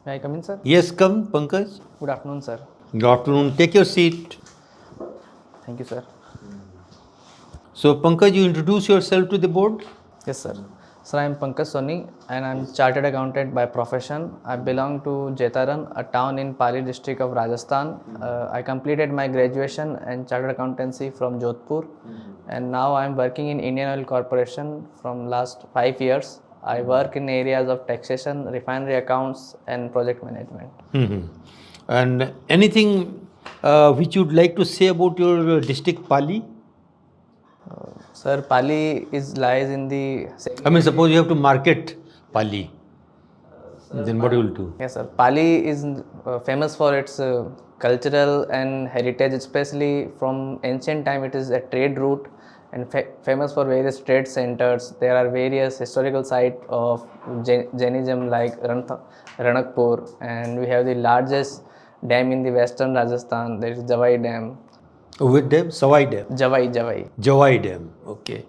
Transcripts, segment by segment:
May I come in, sir? Yes, come, Pankaj. Good afternoon, sir. Good afternoon. Take your seat. Thank you, sir. So, Pankaj, you introduce yourself to the board. Yes, sir. Sir, I am Pankaj Soni and I am chartered accountant by profession. I belong to Jetaran, a town in Pali district of Rajasthan. I completed my graduation and chartered accountancy from Jodhpur, and now I am working in Indian Oil Corporation from last 5 years. I work in areas of taxation, refinery accounts, and project management. And anything which you'd like to say about your district Pali? Sir, Pali is lies in the I mean, suppose you have to market Pali, then what you will do? Yes, sir. Pali is famous for its cultural and heritage, especially from ancient time. It is a trade route and famous for various trade centers. There are various historical sites of Jainism like Ranakpur, and we have the largest dam in the western Rajasthan. There is Javai Dam. With them, Sawai Dam, Javai. Jawai Dam. Okay.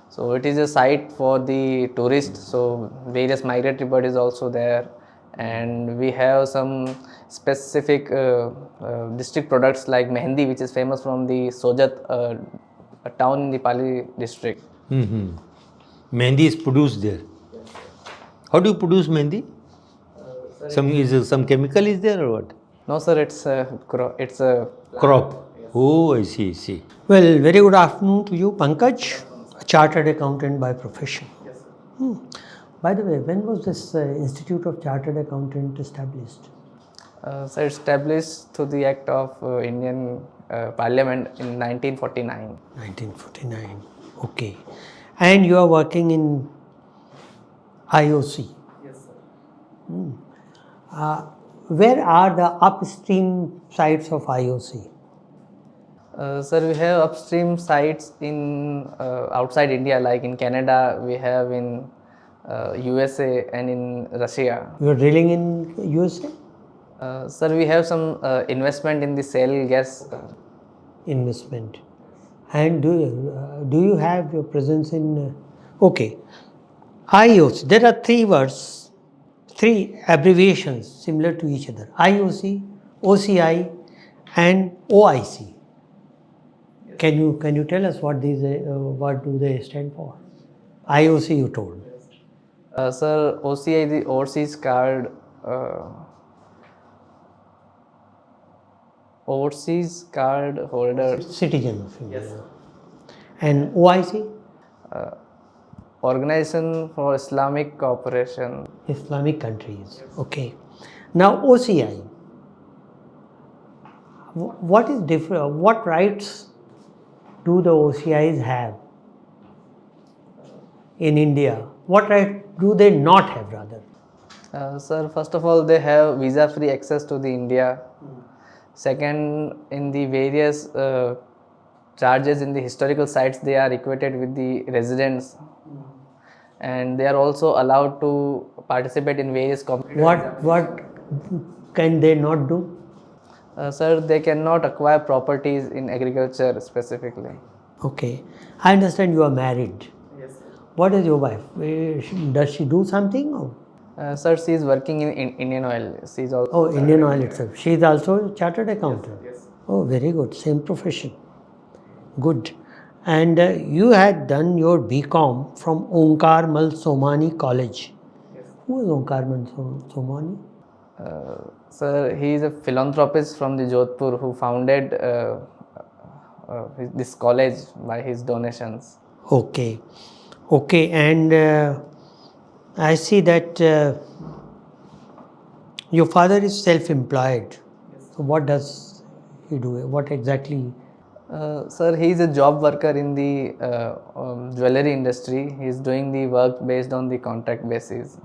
So it is a site for the tourists. So various migratory birds is also there, and we have some specific district products like mehendi, which is famous from the Sojat, a town in the Pali district. Mehendi is produced there. How do you produce mehendi? Some chemical is there or what? No, sir, it's a Crop. Oh, I see. Well, very good afternoon to you, Pankaj, a chartered accountant by profession. By the way, when was this Institute of Chartered Accountant established? sir, established through the Act of Indian Parliament in 1949. 1949. Okay. And you are working in IOC. Yes, sir. Where are the upstream sites of IOC? Sir, we have upstream sites in outside India, like in Canada, we have in USA and in Russia. You are drilling in USA? Sir, we have some investment in the shale gas. Investment. And do you have your presence in okay, IOC? There are three words, three abbreviations similar to each other: IOC, OCI, and OIC. Can you tell us what do they stand for? IOC, you told. Sir, OCI, the overseas card. Overseas card holder. Citizen of India. Yes. And OIC? Organization for Islamic Cooperation. Islamic countries. Okay. Now OCI. What is different? What rights do the OCIs have in India? What right do they not have, rather? Sir, first of all, they have visa-free access to the India. Second, in the various charges in the historical sites, they are equated with the residents, and they are also allowed to participate in various competitive What can they not do? Sir, they cannot acquire properties in agriculture specifically. Okay. I understand you are married. Yes, sir. What is your wife? Does she do something? Or? Sir, she is working in Indian Oil. She is also. Oh, Indian Oil itself. She is also a chartered accountant. Yes. Oh, very good. Same profession. Good. And you had done your BCom from Onkar Mal Somani College. Yes. Who is Onkar Mal Somani? Sir, he is a philanthropist from the Jodhpur who founded this college by his donations. Okay. And I see that your father is self-employed. Yes. So what does he do? What exactly? Sir, he is a job worker in the jewelry industry. He is doing the work based on the contract basis.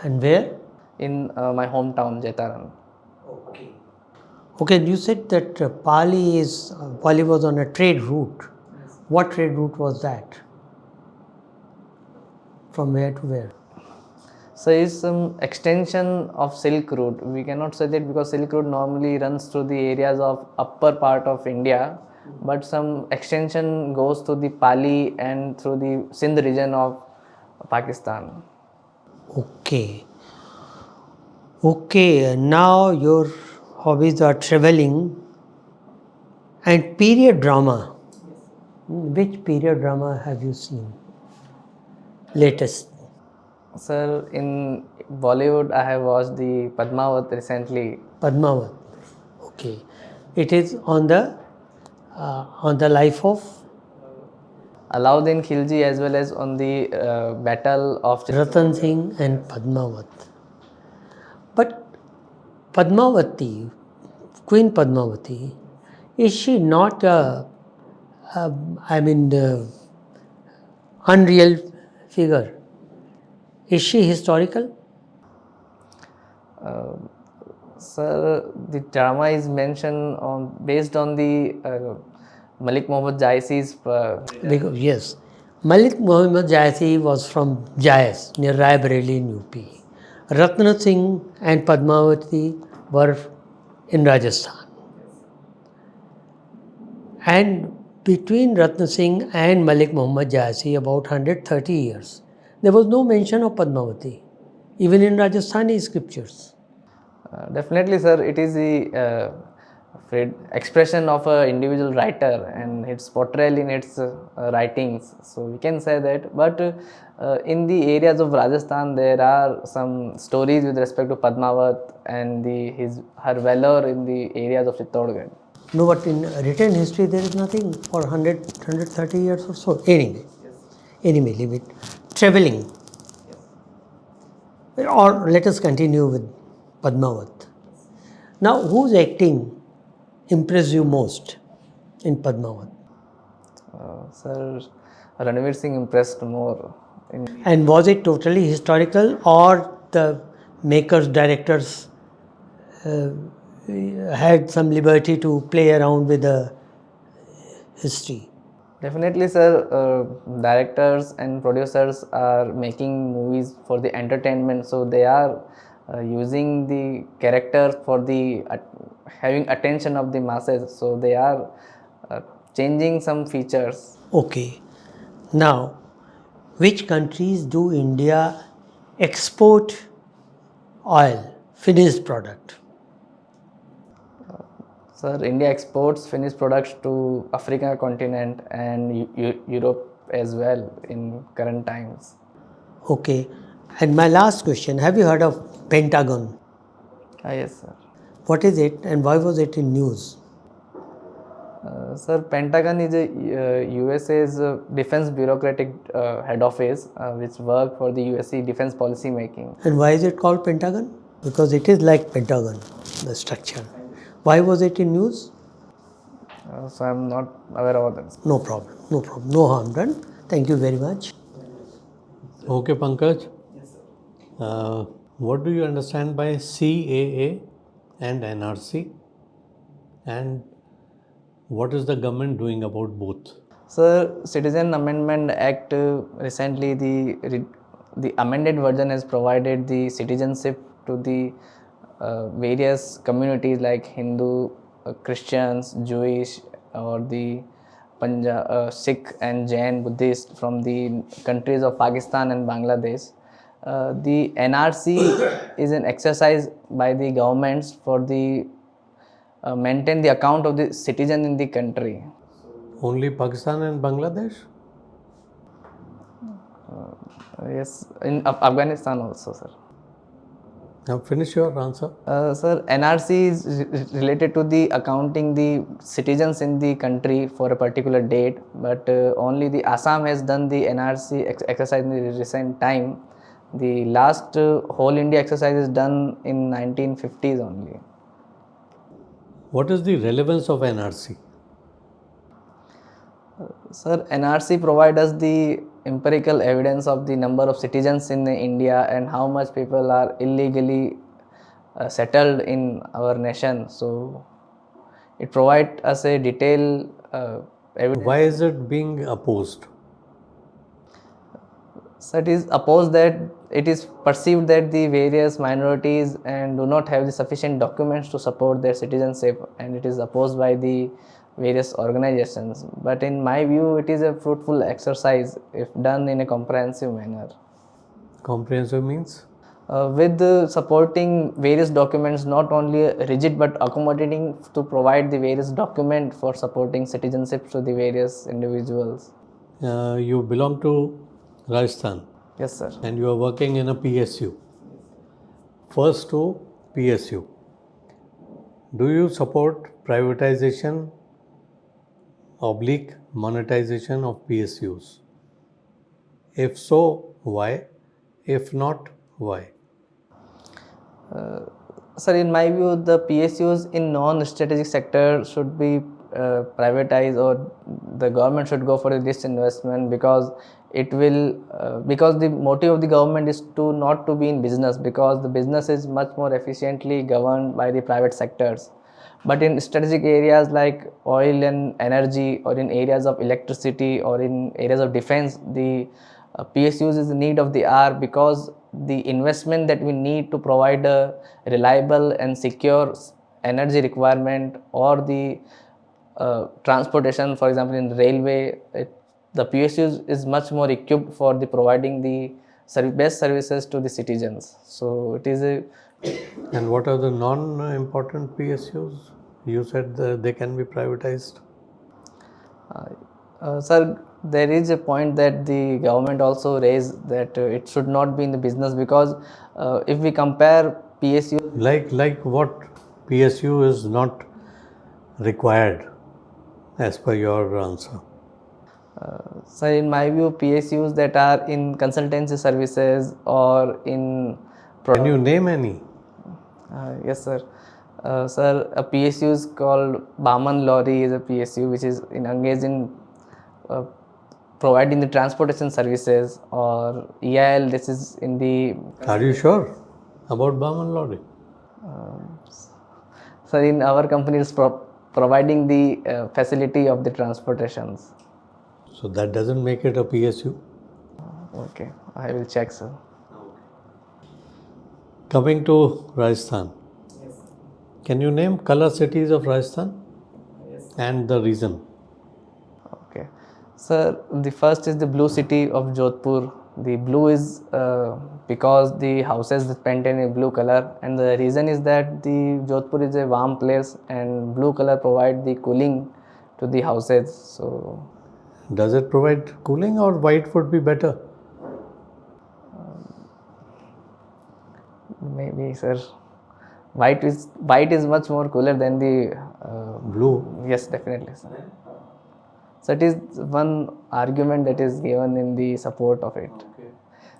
And where? In my hometown, Jetaran. Okay, you said that Pali was on a trade route. Yes. What trade route was that? From where to where? So it's some extension of Silk Route. We cannot say that because Silk Route normally runs through the areas of upper part of India, but some extension goes to the Pali and through the Sindh region of Pakistan. Okay. Okay, now your hobbies are traveling and period drama. Which period drama have you seen? Latest. Sir, in Bollywood, I have watched the Padmavat recently. Padmavat. Okay. It is on the life of Alauddin Khilji as well as on the battle of Ratan Singh and Padmavat. But Padmavati, Queen Padmavati, is she not the unreal figure? Is she historical? Sir, the drama is mentioned on based on the Malik Muhammad Jaisi's. Because yes, Malik Muhammad Jaisi was from Jais near Raebareli in UP. Ratna Singh and Padmavati were in Rajasthan. And between Ratna Singh and Malik Muhammad Jaisi, about 130 years, there was no mention of Padmavati, even in Rajasthani scriptures. Definitely, sir, it is the expression of an individual writer and its portrayal in its writings. So we can say that. But in the areas of Rajasthan, there are some stories with respect to Padmavat and her valor in the areas of Chittorgarh. No, but in written history, there is nothing for 130 years or so. Anyway, leave it. Traveling. Or let us continue with Padmavat. Now, whose acting impressed you most in Padmavat? Sir, Ranveer Singh impressed more. And was it totally historical, or the makers, directors had some liberty to play around with the history? Definitely, sir. Directors and producers are making movies for the entertainment, so they are using the characters for the having attention of the masses. So they are changing some features. Okay. Now, which countries do India export oil, finished product? Sir, India exports finished products to Africa continent and Europe as well in current times. Okay. And my last question, have you heard of Pentagon? Yes, sir. What is it and why was it in news? Sir, Pentagon is a USA's defense bureaucratic head office which work for the USA defense policy making. And why is it called Pentagon? Because it is like Pentagon, the structure. Why was it in news? So I'm not aware of that. No problem, no harm done. Thank you very much. Okay, Pankaj. What do you understand by CAA and NRC? And what is the government doing about both? Sir, Citizen Amendment Act recently the amended version has provided the citizenship to the various communities like Hindu, Christians, Jewish, or the Sikh and Jain Buddhist from the countries of Pakistan and Bangladesh. The NRC is an exercise by the governments for the maintain the account of the citizen in the country. Only Pakistan and Bangladesh? Yes, in Afghanistan also, sir. Now finish your answer. Sir, NRC is related to the accounting the citizens in the country for a particular date, but only the Assam has done the NRC exercise in the recent time. The last whole India exercise is done in 1950s only. What is the relevance of NRC? Sir, NRC provides us the empirical evidence of the number of citizens in India and how much people are illegally settled in our nation. So, it provides us a detailed evidence. Why is it being opposed? So, it is opposed that it is perceived that the various minorities and do not have the sufficient documents to support their citizenship, and it is opposed by the various organizations. But in my view, it is a fruitful exercise if done in a comprehensive manner. Comprehensive means? with supporting various documents, not only rigid but accommodating to provide the various document for supporting citizenship to the various individuals. You belong to Rajasthan Yes, sir. and you are working in a PSU. First to PSU. Do you support privatization oblique monetization of PSUs? If so, why? If not, why? Sir, in my view, the PSUs in non-strategic sector should be privatized, or the government should go for this investment, because it will because the motive of the government is to not to be in business, because the business is much more efficiently governed by the private sectors. But in strategic areas like oil and energy, or in areas of electricity, or in areas of defense, the PSUs is the need of the hour, because the investment that we need to provide a reliable and secure energy requirement, or the transportation, for example in railway, the PSUs is much more equipped for the providing the best services to the citizens. So it is a And what are the non-important PSUs? You said that they can be privatized. Sir, there is a point that the government also raised, that it should not be in the business, because if we compare PSU, Like what PSU is not required as per your answer? so in my view, PSUs that are in consultancy services or in Can you name any? yes, sir. Sir, a PSU is called Baman Lorry is a PSU which is engaged in uh, providing the transportation services, or EIL, this is in the Are you sure about Baman Lorry? so in our company is providing the facility of the transportations. So that doesn't make it a PSU. Okay, I will check, sir. Coming to Rajasthan. Can you name color cities of Rajasthan? And the reason? Okay, sir, the first is the blue city of Jodhpur. The blue is because the houses painted in a blue color, and the reason is that the Jodhpur is a warm place, and blue color provide the cooling to the houses. So Does it provide cooling or white would be better? maybe, sir, white is much more cooler than the Blue. yes, definitely, sir. So it is one argument that is given in the support of it.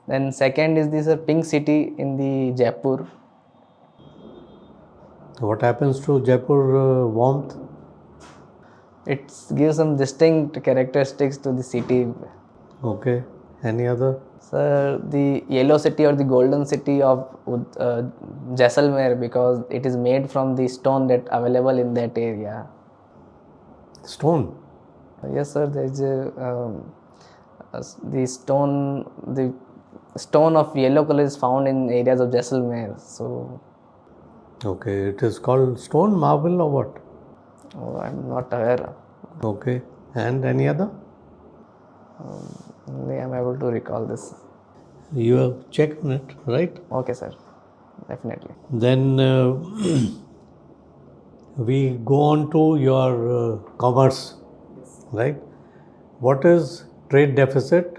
Then second is this pink city in the Jaipur. What happens to Jaipur warmth? It gives some distinct characteristics to the city. Okay. Any other? So the yellow city or the golden city of Jaisalmer, because it is made from the stone that available in that area. Stone. Yes, sir. There is the stone of yellow color is found in areas of Jaisalmer. So Okay. It is called stone, marble, or what? I'm not aware. Okay. And any other? Only I'm able to recall this. You have checked on it, right? Okay, sir. Definitely. Then we go on to your commerce, right? What is trade deficit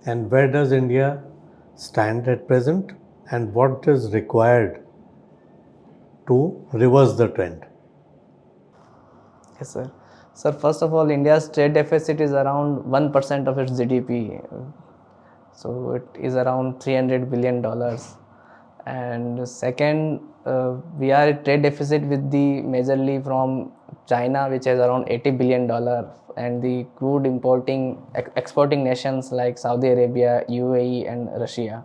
and where does India stand at present and what is required to reverse the trend? Yes, sir. Sir, first of all, India's trade deficit is around 1% of its GDP. So it is around $300 billion. And second, we are at trade deficit with the majorly from China, which has around $80 billion, and the crude exporting nations like Saudi Arabia, UAE, and Russia.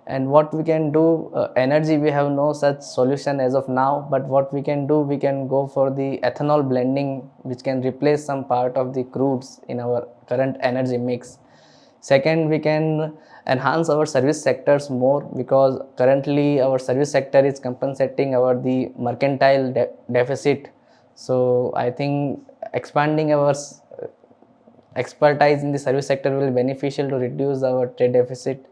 And what we can do, energy, we have no such solution as of now, but what we can do, we can go for the ethanol blending, which can replace some part of the crudes in our current energy mix. Second, we can enhance our service sectors more, because currently our service sector is compensating the mercantile deficit. So I think expanding our expertise in the service sector will be beneficial to reduce our trade deficit.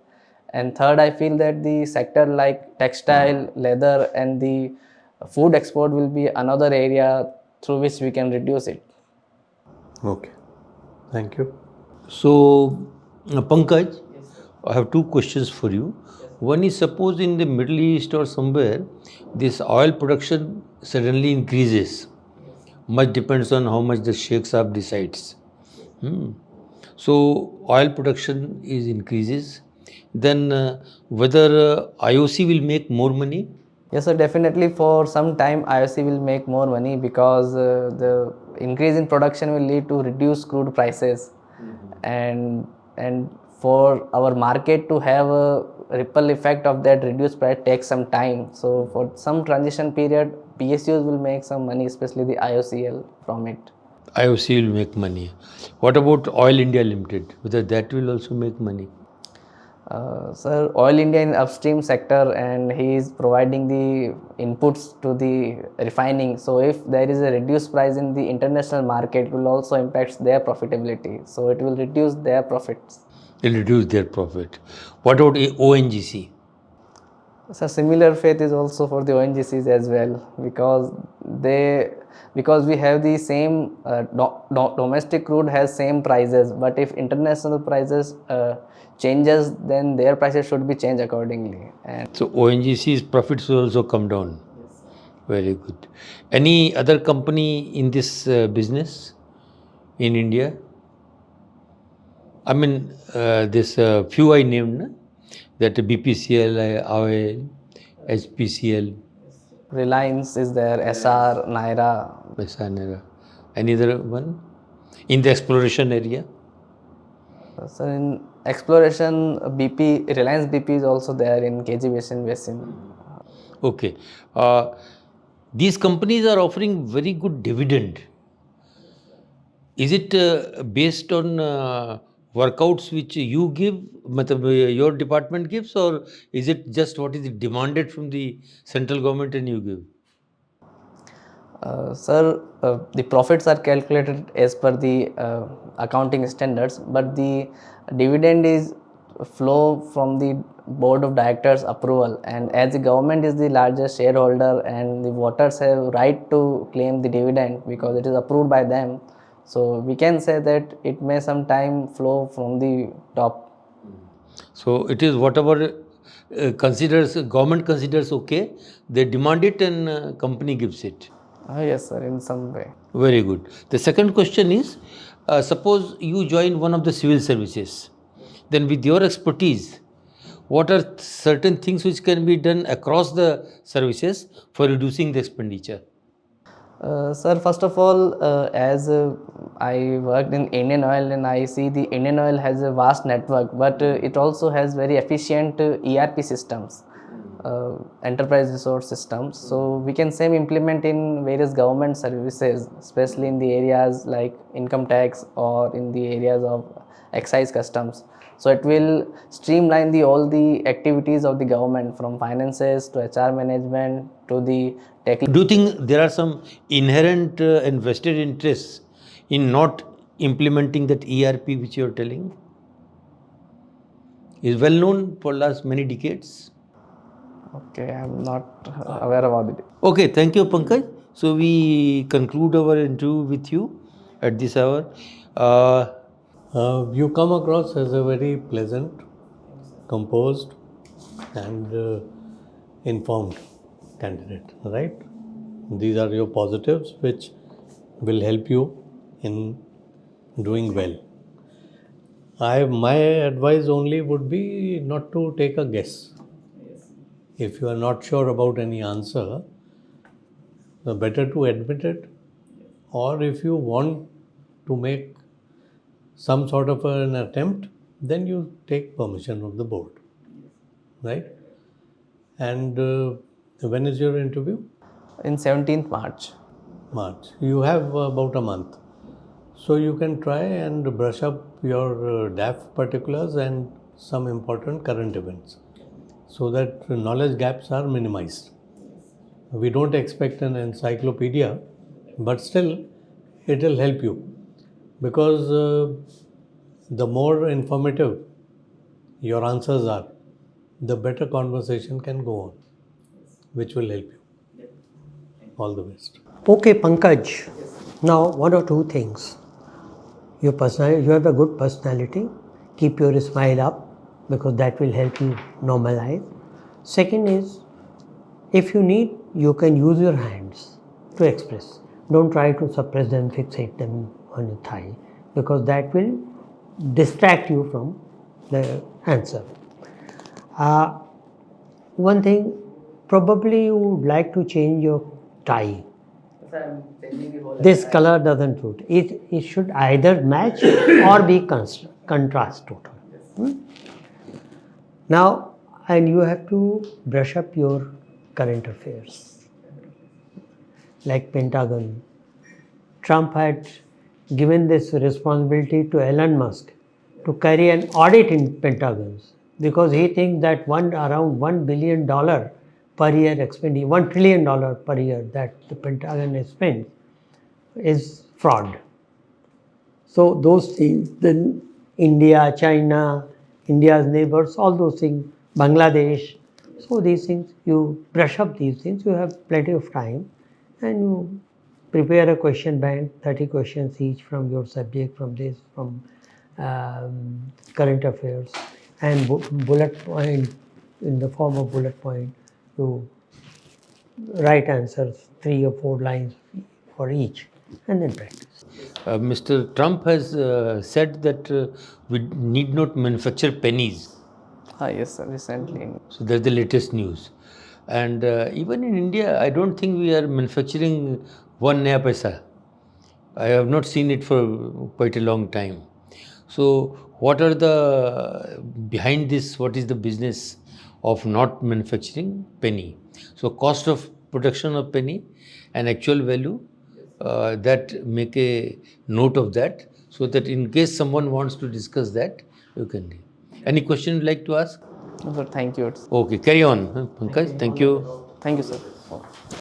And third, I feel that the sector like textile, leather, and the food export will be another area through which we can reduce it. Okay. Thank you. So, Pankaj, I have two questions for you. One is, suppose in the Middle East or somewhere, this oil production suddenly increases. Much depends on how much the Sheikh Saab decides. Hmm. So, oil production is increases. Then, whether IOC will make more money? Yes, sir. Definitely, for some time, IOC will make more money because the increase in production will lead to reduced crude prices, and for our market to have a ripple effect of that reduced price takes some time. So, for some transition period, PSUs will make some money, especially the IOCL from it. IOC will make money. What about Oil India Limited? Whether that will also make money? Sir, Oil India in upstream sector, and he is providing the inputs to the refining. So if there is a reduced price in the international market, it will also impact their profitability. So it will reduce their profits. They'll reduce their profit. What about ONGC? So similar faith is also for the ONGCs as well, because we have the same domestic crude has same prices, but if international prices changes, then their prices should be changed accordingly. And So ONGC's profits will also come down. Very good. Any other company in this business in India? I mean, this few I named, na? That BPCL, oil, HPCL, Reliance is there, SR, Naira. Mesanera. Any other one? In the exploration area? So in exploration, Reliance BP is also there in KG Basin. Okay. These companies are offering very good dividend. Is it based on workouts which you give, your department gives, or is it just what is demanded from the central government and you give? Sir, the profits are calculated as per the accounting standards, but the dividend is flow from the board of directors approval, and as the government is the largest shareholder and the voters have right to claim the dividend because it is approved by them, so we can say that it may sometime flow from the top. So it is whatever government considers okay, they demand it and company gives it. Yes, sir, in some way. Very good. The second question is, suppose you join one of the civil services, then with your expertise, what are certain things which can be done across the services for reducing the expenditure? Sir, first of all, as I worked in Indian Oil, and I see the Indian Oil has a vast network, but it also has very efficient ERP systems, enterprise resource systems. So we can same implement in various government services, especially in the areas like income tax or in the areas of excise customs. So it will streamline all the activities of the government, from finances to HR management to the tech. Do you think there are some inherent and vested interests in not implementing that ERP which you are telling? Is well known for last many decades. Okay, I'm not aware about it. Okay, thank you, Pankaj. So we conclude our interview with you at this hour. You come across as a very pleasant, composed, and informed candidate, right? These are your positives which will help you in doing well. My advice only would be not to take a guess. If you are not sure about any answer, better to admit it, or if you want to make some sort of an attempt, then you take permission of the board, right? And when is your interview? In 17th March. March. You have about a month. So you can try and brush up your DAF particulars and some important current events so that knowledge gaps are minimized. We don't expect an encyclopedia, but still it will help you because the more informative your answers are, the better conversation can go on, which will help you. All the best. Okay, Pankaj. Now, one or two things. Your personality, you have a good personality. Keep your smile up because that will help you normalize. Second is, if you need, you can use your hands to express. Don't try to suppress them, fixate them on your thigh because that will distract you from the answer. One thing, probably you would like to change your tie. This color doesn't suit. It should either match or be contrast total. Now, and you have to brush up your current affairs. Like Pentagon. Trump had given this responsibility to Elon Musk to carry an audit in Pentagons because he thinks that around $1 billion per year expenditure, $1 trillion per year that the Pentagon spends is fraud. So those things, then India, China, India's neighbors, all those things, Bangladesh. So these things, you brush up these things, you have plenty of time and you prepare a question bank, 30 questions each from your subject, from this, from current affairs and bullet point, in the form of bullet point, you write answers, 3 or 4 lines for each and then practice. Mr. Trump has said that we need not manufacture pennies. Yes, sir, recently. So that's the latest news. And even in India, I don't think we are manufacturing 1 naya paisa. I have not seen it for quite a long time. So what are the, behind this, what is the business of not manufacturing penny? So cost of production of penny and actual value, that make a note of that so that in case someone wants to discuss that, you can do. Any question you'd like to ask? No, sir, thank you. Okay, carry on, Pankaj. Thank you. Thank you, sir.